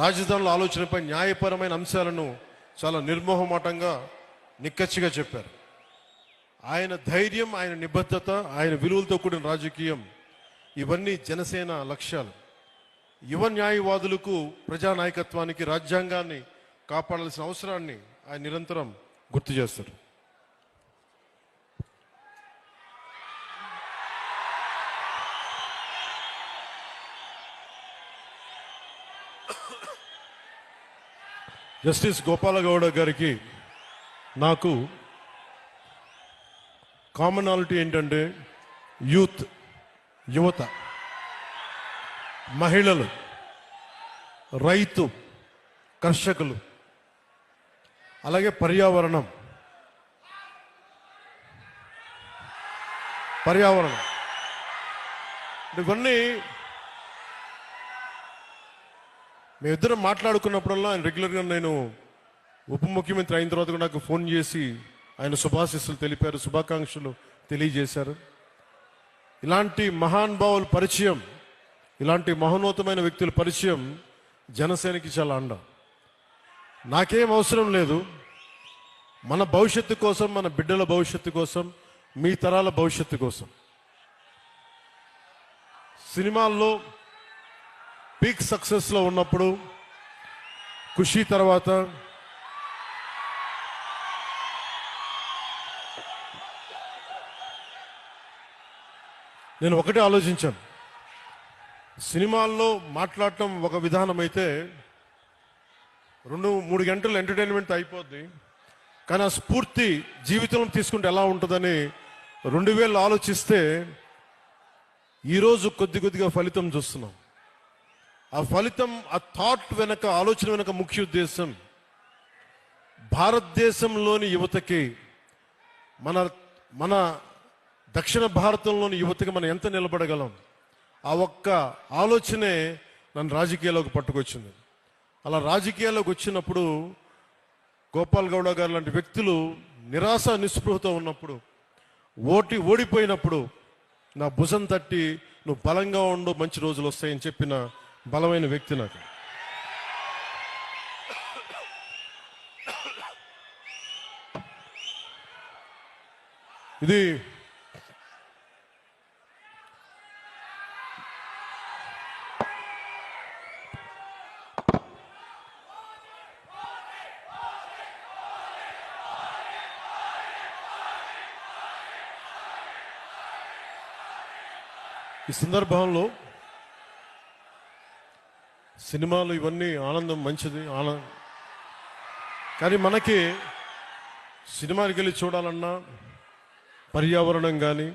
రాజధానుల ఆలోచనపై న్యాయపరమైన అంశాలను చాలా నిర్మోహమాటంగా నిక్కచ్చిగా చెప్పారు. ఆయన ధైర్యం, ఆయన నిబద్ధత, ఆయన విలువలతో కూడిన రాజకీయం, ఇవన్నీ జనసేన లక్ష్యాలు. యువ న్యాయవాదులకు, ప్రజానాయకత్వానికి, రాజ్యాంగాన్ని కాపాడాల్సిన అవసరాన్ని ఆయన నిరంతరం గుర్తు చేస్తారు. జస్టిస్ గోపాలగౌడ గారికి నాకు కామనాలిటీ ఏంటంటే యువత, మహిళలు, రైతు, కర్షకులు, అలాగే పర్యావరణం ఇవన్నీ మేమిద్దరం మాట్లాడుకున్నప్పుడల్లా ఆయన రెగ్యులర్గా, నేను ఉప ముఖ్యమంత్రి అయిన తర్వాత కూడా నాకు ఫోన్ చేసి ఆయన శుభాశీస్సులు తెలిపారు, శుభాకాంక్షలు తెలియజేశారు. ఇలాంటి మహానుభావుల పరిచయం, ఇలాంటి మహోన్నతమైన వ్యక్తుల పరిచయం జనసేనకి చాలా అండ. నాకేం అవసరం లేదు, మన భవిష్యత్తు కోసం, మన బిడ్డల భవిష్యత్తు కోసం, మీ తరాల భవిష్యత్తు కోసం. సినిమాల్లో పీక్ సక్సెస్లో ఉన్నప్పుడు, ఖుషీ తర్వాత నేను ఒకటే ఆలోచించాను. సినిమాల్లో మాట్లాడటం ఒక విధానం అయితే 2-3 గంటలు ఎంటర్టైన్మెంట్ అయిపోద్ది, కానీ ఆ స్ఫూర్తి జీవితంలో తీసుకుంటే ఎలా ఉంటుందని 2000 ఆలోచిస్తే ఈరోజు కొద్దిగా ఫలితం చూస్తున్నాం. ఆ ఫలితం, ఆ థాట్ వెనక, ఆలోచన వెనక ముఖ్య ఉద్దేశం భారతదేశంలోని యువతకి, మన దక్షిణ భారతంలోని యువతకి మనం ఎంత నిలబడగలం, ఆ ఒక్క ఆలోచనే నన్ను రాజకీయాల్లోకి పట్టుకొచ్చింది. అలా రాజకీయాల్లోకి వచ్చినప్పుడు గోపాల్ గౌడ గారు లాంటి వ్యక్తులు నిరాశ నిస్పృహతో ఉన్నప్పుడు, ఓడిపోయినప్పుడు నా భుజం తట్టి నువ్వు బలంగా ఉండు, మంచి రోజులు వస్తాయని చెప్పిన బలమైన వ్యక్తి నాకు. ఇది ఈ సందర్భంలో సినిమాలు ఇవన్నీ ఆనందం, మంచిది, కానీ మనకి సినిమాకి వెళ్ళి చూడాలన్నా పర్యావరణం కానీ,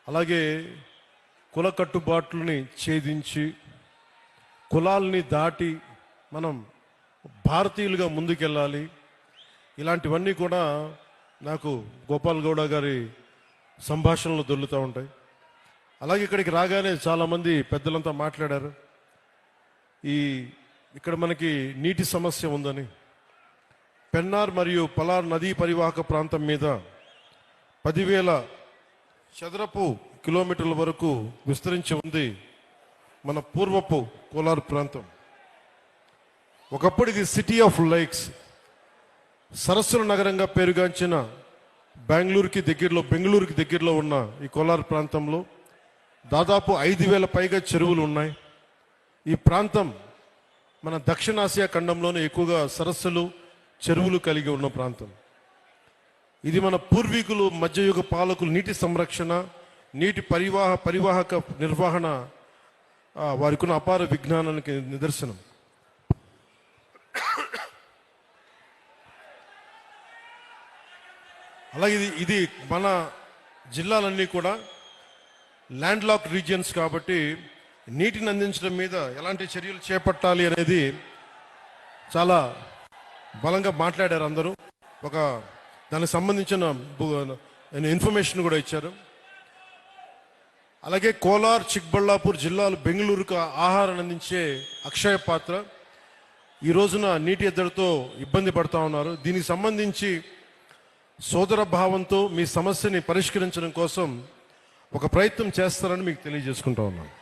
అలాగే కుల కట్టుబాట్లని ఛేదించి, కులాల్ని దాటి మనం భారతీయులుగా ముందుకెళ్ళాలి. ఇలాంటివన్నీ కూడా నాకు గోపాల్ గౌడ గారి సంభాషణలు దొరుకుతూ ఉంటాయి. అలాగే ఇక్కడికి రాగానే చాలామంది పెద్దలంతా మాట్లాడారు, ఇక్కడ మనకి నీటి సమస్య ఉందని. పెన్నార్ మరియు పలార్ నదీ పరివాహక ప్రాంతం మీద 10,000 చదరపు కిలోమీటర్ల వరకు విస్తరించి ఉంది మన పూర్వపు కోలార్ ప్రాంతం. ఒకప్పుడు ఇది సిటీ ఆఫ్ లైక్స్, సరస్సుల నగరంగా పేరుగాంచిన బెంగళూరుకి దగ్గరలో ఉన్న ఈ కోలార్ ప్రాంతంలో దాదాపు 5,000 పైగా చెరువులు ఉన్నాయి. ఈ ప్రాంతం మన దక్షిణాసియా ఖండంలోనే ఎక్కువగా సరస్సులు, చెరువులు కలిగి ఉన్న ప్రాంతం. ఇది మన పూర్వీకులు, మధ్యయుగ పాలకులు నీటి సంరక్షణ, నీటి పరివాహక నిర్వహణ వారికి ఉన్న అపార విజ్ఞానానికి నిదర్శనం. అలాగే ఇది మన జిల్లాలన్నీ కూడా ల్యాండ్ లాక్ రీజియన్స్ కాబట్టి నీటిని అందించడం మీద ఎలాంటి చర్యలు చేపట్టాలి అనేది చాలా బలంగా మాట్లాడారు అందరూ. దానికి సంబంధించిన ఇన్ఫర్మేషన్ కూడా ఇచ్చారు. అలాగే కోలార్, చిక్బళ్ళాపూర్ జిల్లాలు బెంగళూరుకు ఆహారాన్ని అందించే అక్షయ పాత్ర ఈ రోజున నీటి ఎద్దడితో ఇబ్బంది పడుతూ ఉన్నారు. దీనికి సంబంధించి సోదర భావంతో మీ సమస్యని పరిష్కరించడం కోసం ఒక ప్రయత్నం చేస్తారని మీకు తెలియజేసుకుంటా ఉన్నాను.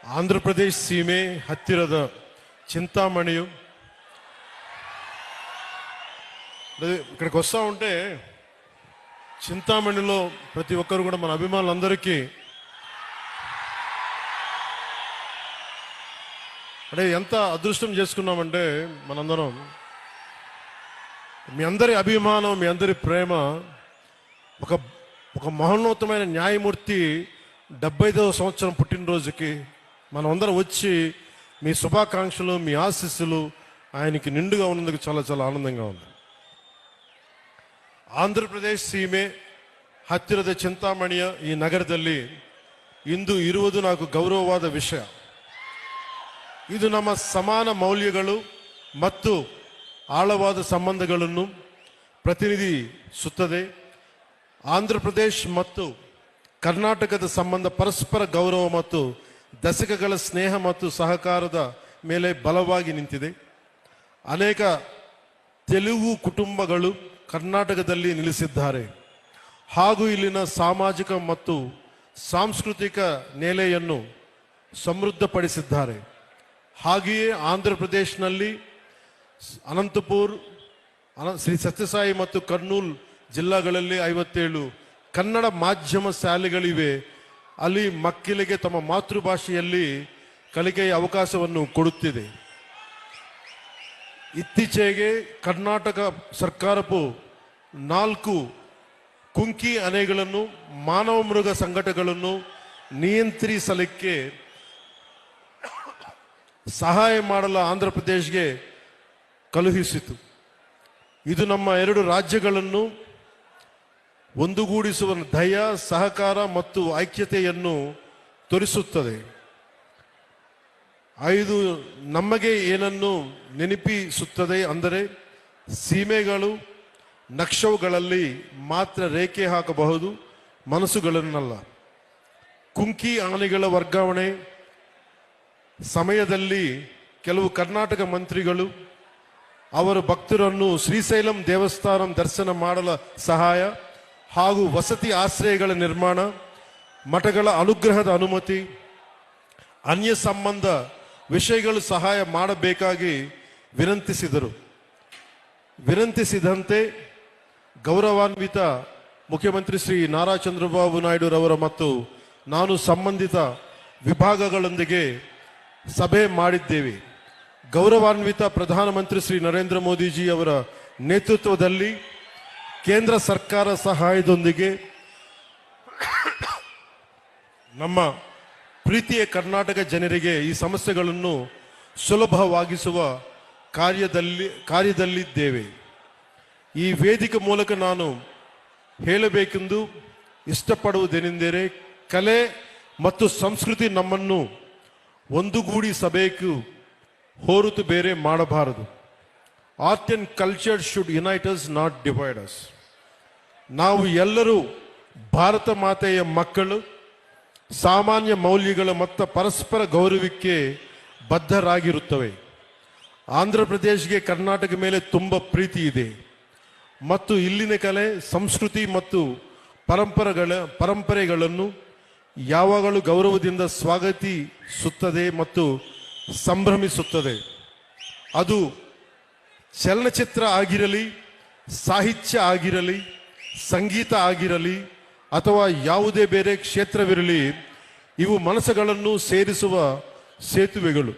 ಆಂಧ್ರಪ್ರದೇಶ್ ಸೀಮೆ ಹತ್ತಿರದ చింతామణియు ఇక్కడికి వస్తూ ఉంటే చింతామణిలో ప్రతి ఒక్కరు కూడా మన అభిమానులందరికీ అంటే ఎంత అదృష్టం చేసుకున్నామంటే మనందరం మీ అందరి అభిమానం మీ అందరి ప్రేమ ఒక ఒక మహోన్నతమైన న్యాయమూర్తి 75వ సంవత్సరం పుట్టినరోజుకి మనం అందరం వచ్చి మీ శుభాకాంక్షలు మీ ఆశీస్సులు ఆయనకి నిండుగా ఉన్నందుకు చాలా చాలా ఆనందంగా ఉంది. ಆಂಧ್ರಪ್ರದೇಶ್ ಸೀಮೆ ಹತ್ತಿರದ చింతామಣಿಯ ಈ ನಗರದಲ್ಲಿ ಇಂದು ಇರುವುದು నాకు ಗೌರವವಾದ ವಿಷಯ. ಇದು ನಮ್ಮ ಸಮಾನ ಮೌಲ್ಯಗಳು ಮತ್ತು ಆಳವಾದ ಸಂಬಂಧಗಳನ್ನು ಪ್ರತಿನಿಧಿಸುತ್ತದೆ. ಆಂಧ್ರಪ್ರದೇಶ್ ಮತ್ತು ಕರ್ನಾಟಕದ ಸಂಬಂಧ ಪರಸ್ಪರ ಗೌರವ ಮತ್ತು ದಶಕಗಳ ಸ್ನೇಹ ಮತ್ತು ಸಹಕಾರದ ಮೇಲೆ ಬಲವಾಗಿ ನಿಂತಿದೆ. ಅನೇಕ ತೆಲುಗು ಕುಟುಂಬಗಳು ಕರ್ನಾಟಕದಲ್ಲಿ ನೆಲೆಸಿದ್ದಾರೆ ಹಾಗೂ ಇಲ್ಲಿನ ಸಾಮಾಜಿಕ ಮತ್ತು ಸಾಂಸ್ಕೃತಿಕ ನೆಲೆಯನ್ನು ಸಮೃದ್ಧಪಡಿಸಿದ್ದಾರೆ. ಹಾಗೆಯೇ ಆಂಧ್ರಪ್ರದೇಶನಲ್ಲಿ ಅನಂತಪುರ, ಶ್ರೀ ಸತ್ಯಸಾಯಿ ಮತ್ತು ಕರ್ನೂಲ್ ಜಿಲ್ಲಾಗಳಲ್ಲಿ 57 ಕನ್ನಡ ಮಾಧ್ಯಮ ಶಾಲೆಗಳಿವೆ. ಅಲ್ಲಿ ಮಕ್ಕಳಿಗೆ ತಮ್ಮ ಮಾತೃಭಾಷೆಯಲ್ಲಿ ಕಲಿಕೆಯ ಅವಕಾಶವನ್ನು ಕೊಡುತ್ತಿದೆ. ಇತ್ತೀಚೆಗೆ ಕರ್ನಾಟಕ ಸರ್ಕಾರವು 4 ಕುಂಕಿ ಆನೆಗಳನ್ನು ಮಾನವ ಮೃಗ ಸಂಘಟನೆಗಳನ್ನು ನಿಯಂತ್ರಿಸಲಿಕ್ಕೆ ಸಹಾಯ ಮಾಡಲು ಆಂಧ್ರಪ್ರದೇಶಗೆ ಕಳುಹಿಸಿತು. ಇದು ನಮ್ಮ 2 ರಾಜ್ಯಗಳನ್ನು ಒಂದುಗೂಡಿಸುವ ದಯ, ಸಹಕಾರ ಮತ್ತು ಐಕ್ಯತೆಯನ್ನು ತೋರಿಸುತ್ತದೆ. 5 ನಮಗೆ ಏನನ್ನು ನೆನಪಿಸುತ್ತದೆ ಅಂದರೆ ಸೀಮೆಗಳು ನಕ್ಷವುಗಳಲ್ಲಿ ಮಾತ್ರ ರೇಖೆ ಹಾಕಬಹುದು, ಮನಸ್ಸುಗಳನ್ನಲ್ಲ. ಕುಂಕಿ ಆನೆಗಳ ವರ್ಗಾವಣೆ ಸಮಯದಲ್ಲಿ ಕೆಲವು ಕರ್ನಾಟಕ ಮಂತ್ರಿಗಳು ಅವರ ಭಕ್ತರನ್ನು ಶ್ರೀಶೈಲಂ ದೇವಸ್ಥಾನ ದರ್ಶನ ಮಾಡಲು ಸಹಾಯ ಹಾಗೂ ವಸತಿ ಆಶ್ರಯಗಳ ನಿರ್ಮಾಣ, ಮಠಗಳ ಅನುಗ್ರಹದ ಅನುಮತಿ, ಅನ್ಯ ಸಂಬಂಧ ವಿಷಯಗಳು ಸಹಾಯ ಮಾಡಬೇಕಾಗಿ ವಿನಂತಿಸಿದಂತೆ ಗೌರವಾನ್ವಿತ ಮುಖ್ಯಮಂತ್ರಿ ಶ್ರೀ ನಾರಾ ಚಂದ್ರಬಾಬು ನಾಯ್ಡು ರವರ ಮತ್ತು ನಾನು ಸಂಬಂಧಿತ ವಿಭಾಗಗಳೊಂದಿಗೆ ಸಭೆ ಮಾಡಿದ್ದೇವೆ. ಗೌರವಾನ್ವಿತ ಪ್ರಧಾನಮಂತ್ರಿ ಶ್ರೀ ನರೇಂದ್ರ ಮೋದಿಜಿ ಅವರ ನೇತೃತ್ವದಲ್ಲಿ ಕೇಂದ್ರ ಸರ್ಕಾರ ಸಹಾಯದೊಂದಿಗೆ ನಮ್ಮ ಪ್ರೀತಿಯ ಕರ್ನಾಟಕ ಜನರಿಗೆ ಈ ಸಮಸ್ಯೆಗಳನ್ನು ಸುಲಭವಾಗಿಸುವ ಕಾರ್ಯದಲ್ಲಿದ್ದೇವೆ. ಈ ವೇದಿಕೆ ಮೂಲಕ ನಾನು ಹೇಳಬೇಕೆಂದು ಇಷ್ಟಪಡುವುದೇನೆಂದರೆ ಕಲೆ ಮತ್ತು ಸಂಸ್ಕೃತಿ ನಮ್ಮನ್ನು ಒಂದುಗೂಡಿಸಬೇಕು, ಹೊರತು ಬೇರೆ ಮಾಡಬಾರದು. Art and culture should unite us, not divide us. ನಾವು ಎಲ್ಲರೂ ಭಾರತ ಮಾತೆಯ ಮಕ್ಕಳು, ಸಾಮಾನ್ಯ ಮೌಲ್ಯಗಳ ಮತ್ತು ಪರಸ್ಪರ ಗೌರವಕ್ಕೆ ಬದ್ಧರಾಗಿರುತ್ತವೆ. ಆಂಧ್ರಪ್ರದೇಶಗೆ ಕರ್ನಾಟಕ ಮೇಲೆ ತುಂಬ ಪ್ರೀತಿ ಇದೆ ಮತ್ತು ಇಲ್ಲಿನ ಕಲೆ, ಸಂಸ್ಕೃತಿ ಮತ್ತು ಪರಂಪರೆಗಳನ್ನು ಯಾವಾಗಲೂ ಗೌರವದಿಂದ ಸ್ವಾಗತಿಸುತ್ತದೆ ಮತ್ತು ಸಂಭ್ರಮಿಸುತ್ತದೆ. ಅದು ಚಲನಚಿತ್ರ ಆಗಿರಲಿ, ಸಾಹಿತ್ಯ ಆಗಿರಲಿ, ಸಂಗೀತ ಆಗಿರಲಿ ಅಥವಾ ಯಾವುದೇ ಬೇರೆ ಕ್ಷೇತ್ರವಿರಲಿ, ಇವು ಮನಸ್ಸುಗಳನ್ನು ಸೇರಿಸುವ ಸೇತುವೆಗಳು.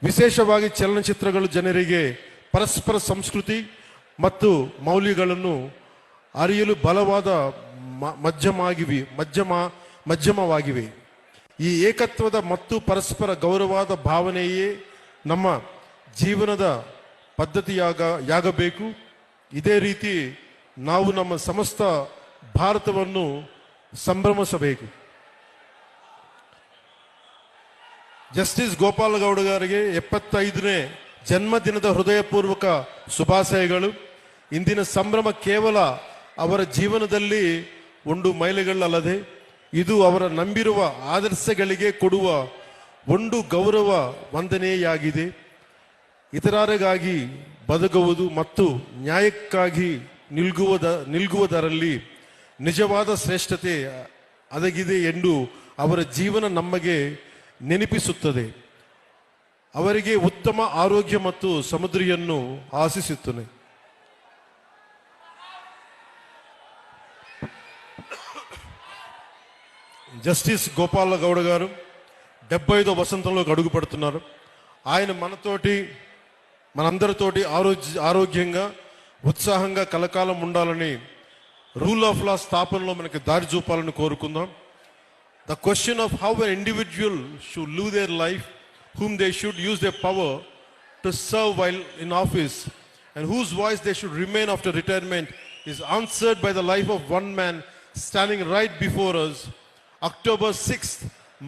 ವಿಶೇಷವಾಗಿ ಚಲನಚಿತ್ರಗಳು ಜನರಿಗೆ ಪರಸ್ಪರ ಸಂಸ್ಕೃತಿ ಮತ್ತು ಮೌಲ್ಯಗಳನ್ನು ಅರಿಯಲು ಬಲವಾದ ಮಧ್ಯಮವಾಗಿವೆ. ಈ ಏಕತ್ವದ ಮತ್ತು ಪರಸ್ಪರ ಗೌರವದ ಭಾವನೆಯೇ ನಮ್ಮ ಜೀವನದ ಪದ್ಧತಿಯಾಗಬೇಕು. ಇದೇ ರೀತಿ ನಾವು ನಮ್ಮ ಸಮಸ್ತ ಭಾರತವನ್ನು ಸಂಭ್ರಮಿಸಬೇಕು. ಜಸ್ಟಿಸ್ ಗೋಪಾಲ್ ಗೌಡ ಅವರಿಗೆ 75ನೇ ಜನ್ಮದಿನದ ಹೃದಯಪೂರ್ವಕ ಶುಭಾಶಯಗಳು. ಇಂದಿನ ಸಂಭ್ರಮ ಕೇವಲ ಅವರ ಜೀವನದಲ್ಲಿ ಒಂದು ಮೈಲಿಗಲ್ಲದೆ ಇದು ಅವರ ನಂಬಿರುವ ಆದರ್ಶಗಳಿಗೆ ಕೊಡುವ ಒಂದು ಗೌರವ ವಂದನೆಯಾಗಿದೆ. ಇತರರಿಗಾಗಿ ಬದುಕುವುದು ಮತ್ತು ನ್ಯಾಯಕ್ಕಾಗಿ ನಿಲ್ಗುವುದರಲ್ಲಿ ನಿಜವಾದ ಶ್ರೇಷ್ಠತೆ ಅಡಗಿದೆ ಎಂದು ಅವರ ಜೀವನ ನಮಗೆ ನೆನಪಿಸುತ್ತದೆ. ಅವರಿಗೆ ಉತ್ತಮ ಆರೋಗ್ಯ ಮತ್ತು ಸಮೃದ್ಧಿಯನ್ನು ಆಶಿಸುತ್ತೇನೆ. జస్టిస్ గోపాల గౌడ గారు 75వ వసంతంలోకి అడుగు పెడుతున్నారు. ఆయన మనతోటి మనందరితోటి ఆరోగ్యంగా ఉత్సాహంగా కలకాలం ఉండాలని రూల్ ఆఫ్ లా స్థాపనలో మనకి దారి చూపాలని కోరుకుందాం. The question of how an individual should live their life, whom they should use their power to serve while in office, and whose voice they should remain after retirement is answered by the life of one man standing right before us. October 6th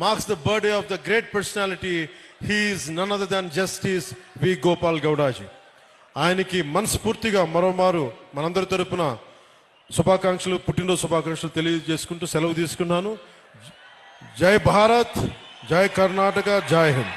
marks the birthday of the great personality. He is none other than Justice V. Gopal Gowdaji. ఆయనకి మనస్ఫూర్తిగా మరోమారు మనందరి తరపున శుభాకాంక్షలు, పుట్టినరోజు శుభాకాంక్షలు తెలియజేసుకుంటూ సెలవు తీసుకున్నాను. జై భారత్, జై కర్ణాటక, జై హింద్.